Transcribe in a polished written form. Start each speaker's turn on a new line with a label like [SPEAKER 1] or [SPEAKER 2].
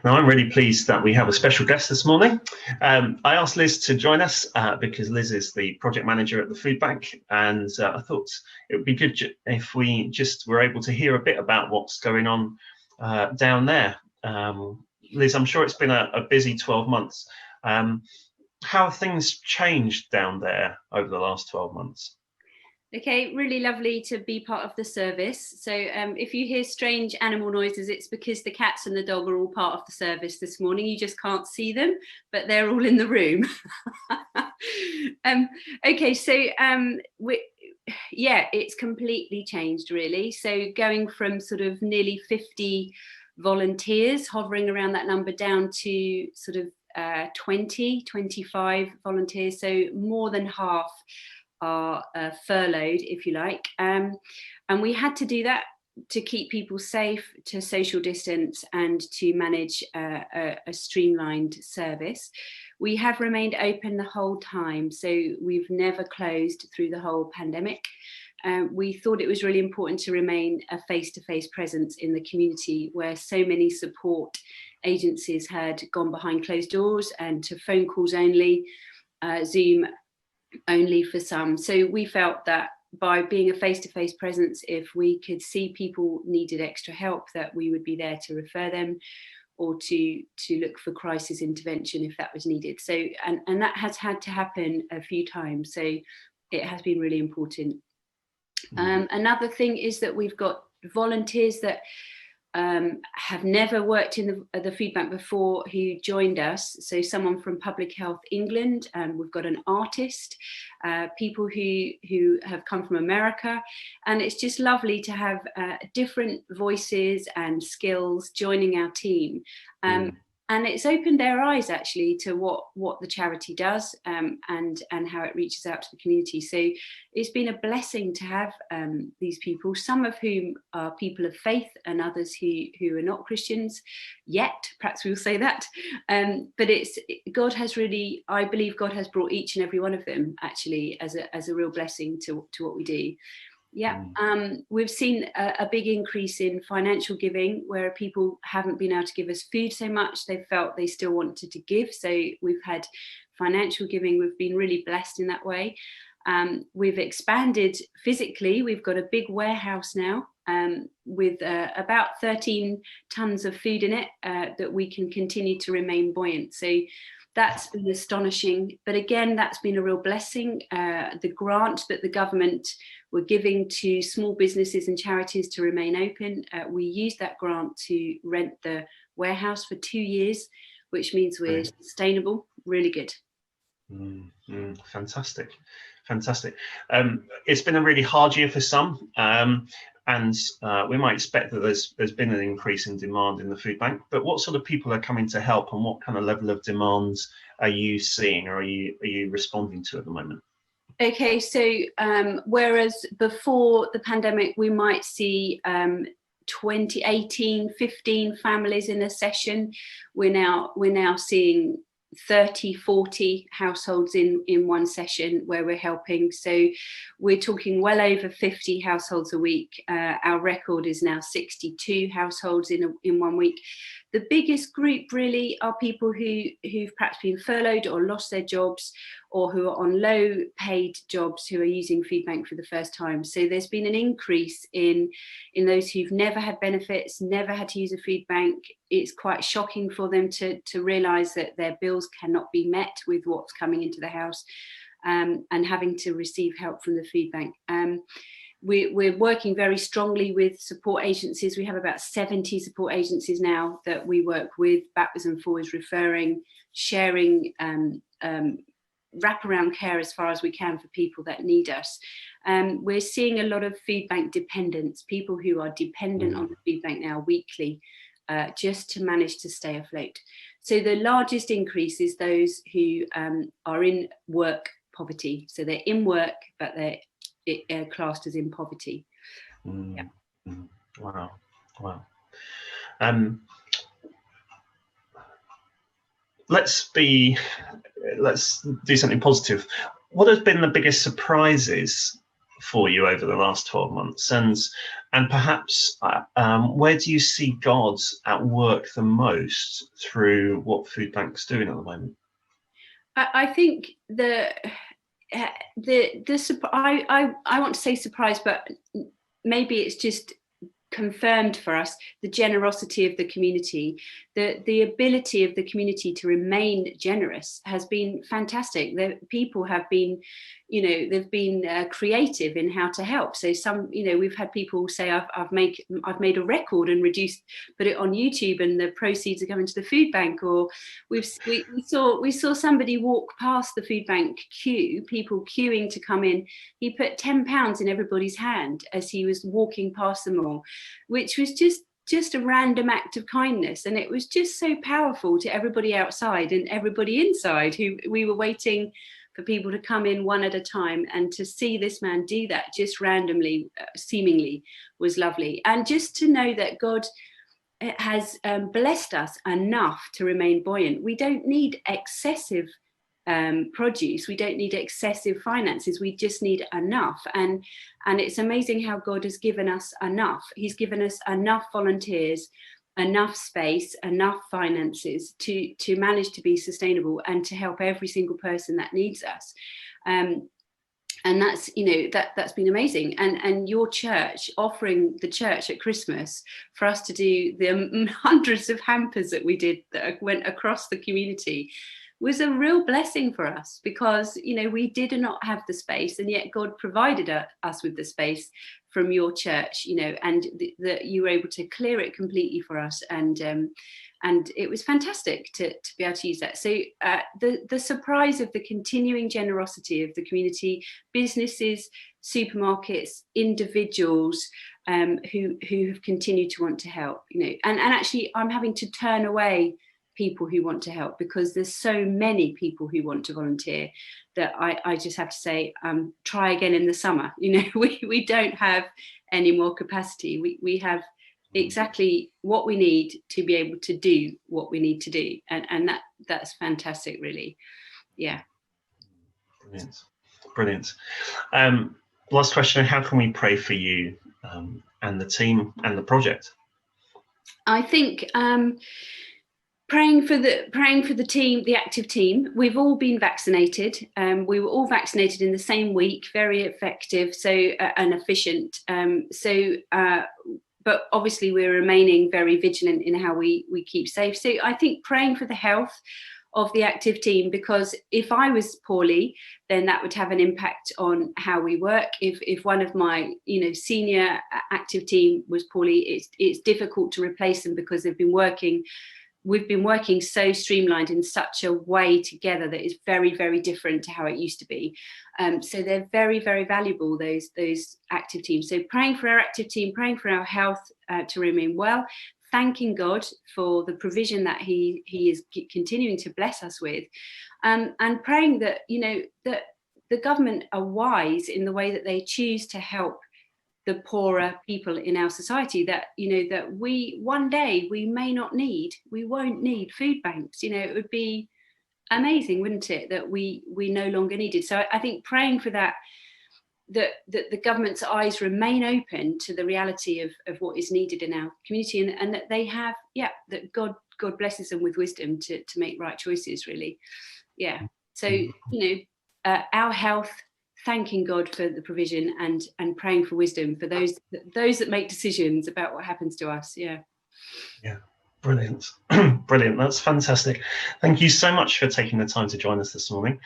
[SPEAKER 1] Now, I'm really pleased that we have a special guest this morning. I asked Liz to join us because Liz is the project manager at the food bank, and I thought it would be good if we just were able to hear a bit about what's going on down there. Liz, I'm sure it's been a busy 12 months. How have things changed down there over the last 12 months?
[SPEAKER 2] Okay, really lovely to be part of the service. So if you hear strange animal noises, it's because the cats and the dog are all part of the service this morning. You just can't see them, but they're all in the room. Okay, so it's completely changed, really. So going from sort of nearly 50 volunteers, hovering around that number, down to sort of 25 volunteers, so more than half are furloughed, if you like, and we had to do that to keep people safe, to social distance, and to manage a streamlined service. We have remained open the whole time, so we've never closed through the whole pandemic. We thought it was really important to remain a face-to-face presence in the community, where so many support agencies had gone behind closed doors and to phone calls only, Zoom only for some. So we felt that by being a face-to-face presence, if we could see people needed extra help, that we would be there to refer them or to look for crisis intervention if that was needed. So and that has had to happen a few times, so it has been really important. Another thing is that we've got volunteers that have never worked in the food bank before who joined us. So someone from Public Health England, and we've got an artist, people who have come from America, and it's just lovely to have different voices and skills joining our team. And it's opened their eyes actually to what the charity does, and how it reaches out to the community. So it's been a blessing to have these people, some of whom are people of faith and others who are not Christians yet, perhaps we'll say that. But God has really, I believe God has brought each and every one of them actually as a real blessing to what we do. Yeah, we've seen a big increase in financial giving, where people haven't been able to give us food so much. They felt they still wanted to give. So we've had financial giving. We've been really blessed in that way. We've expanded physically. We've got a big warehouse now with about 13 tons of food in it that we can continue to remain buoyant. So that's been astonishing. But again, that's been a real blessing. The grant that the government were giving to small businesses and charities to remain open, we used that grant to rent the warehouse for 2 years, which means we're sustainable. Really good.
[SPEAKER 1] Fantastic. It's been a really hard year for some, and we might expect that there's been an increase in demand in the food bank. But what sort of people are coming to help, and what kind of level of demands are you seeing, or are you responding to at the moment?
[SPEAKER 2] Okay, so whereas before the pandemic we might see 20, 18, 15 families in a session, we're now seeing 30, 40 households in one session where we're helping. So we're talking well over 50 households a week. Our record is now 62 households in 1 week. The biggest group really are people who've perhaps been furloughed or lost their jobs, or who are on low paid jobs, who are using food bank for the first time. So there's been an increase in those who've never had benefits, never had to use a food bank. It's quite shocking for them to realise that their bills cannot be met with what's coming into the house, and having to receive help from the food bank. We're working very strongly with support agencies. We have about 70 support agencies now that we work with, backwards and forwards, referring, sharing, wraparound care as far as we can for people that need us. We're seeing a lot of food bank dependents, people who are dependent on the food bank now weekly, just to manage to stay afloat. So the largest increase is those who are in work poverty. So they're in work, but they're classed as in poverty. Yeah.
[SPEAKER 1] Wow. Let's do something positive. What has been the biggest surprises for you over the last 12 months? And And perhaps, where do you see God at work the most through what Foodbank's doing at the moment?
[SPEAKER 2] I think I want to say surprise, but maybe it's just confirmed for us the generosity of the community. The ability of the community to remain generous has been fantastic. The people have been, they've been creative in how to help. So we've had people say, I've made a record and put it on YouTube, and the proceeds are going to the food bank. Or we saw somebody walk past the food bank queue, people queuing to come in. He put £10 in everybody's hand as he was walking past them all, which was just a random act of kindness. And it was just so powerful to everybody outside and everybody inside, who we were waiting for people to come in one at a time, and to see this man do that just randomly, seemingly, was lovely. And just to know that God has blessed us enough to remain buoyant. We don't need excessive produce, we don't need excessive finances, we just need enough. And it's amazing how God has given us enough. He's given us enough volunteers, enough space, enough finances to manage to be sustainable and to help every single person that needs us. And that's that's been amazing. And your church offering the church at Christmas for us to do the hundreds of hampers that we did that went across the community was a real blessing for us, because we did not have the space, and yet God provided us with the space from your church, and that you were able to clear it completely for us, and it was fantastic to be able to use that. So the surprise of the continuing generosity of the community, businesses, supermarkets, individuals who have continued to want to help, and actually I'm having to turn away people who want to help, because there's so many people who want to volunteer that I just have to say, try again in the summer. We don't have any more capacity. We have exactly what we need to be able to do what we need to do, and that's fantastic, really. Yeah.
[SPEAKER 1] Brilliant. Last question: how can we pray for you and the team and the project?
[SPEAKER 2] I think praying for the team, the active team. We've all been vaccinated. We were all vaccinated in the same week. Very effective, and efficient. But obviously we're remaining very vigilant in how we keep safe. So I think praying for the health of the active team, because if I was poorly, then that would have an impact on how we work. If one of my senior active team was poorly, it's difficult to replace them, because we've been working so streamlined in such a way together that is very, very different to how it used to be. So they're very, very valuable, those active teams. So praying for our active team, praying for our health to remain well, thanking God for the provision that he is continuing to bless us with, and praying that that the government are wise in the way that they choose to help the poorer people in our society, that that we one day we won't need food banks. It would be amazing, wouldn't it, that we no longer needed. So I think praying for that the government's eyes remain open to the reality of what is needed in our community, and that they have that God blesses them with wisdom to make right choices, really. So our health, thanking God for the provision, and praying for wisdom for those that make decisions about what happens to us.
[SPEAKER 1] Brilliant. Brilliant. That's fantastic. Thank you so much for taking the time to join us this morning.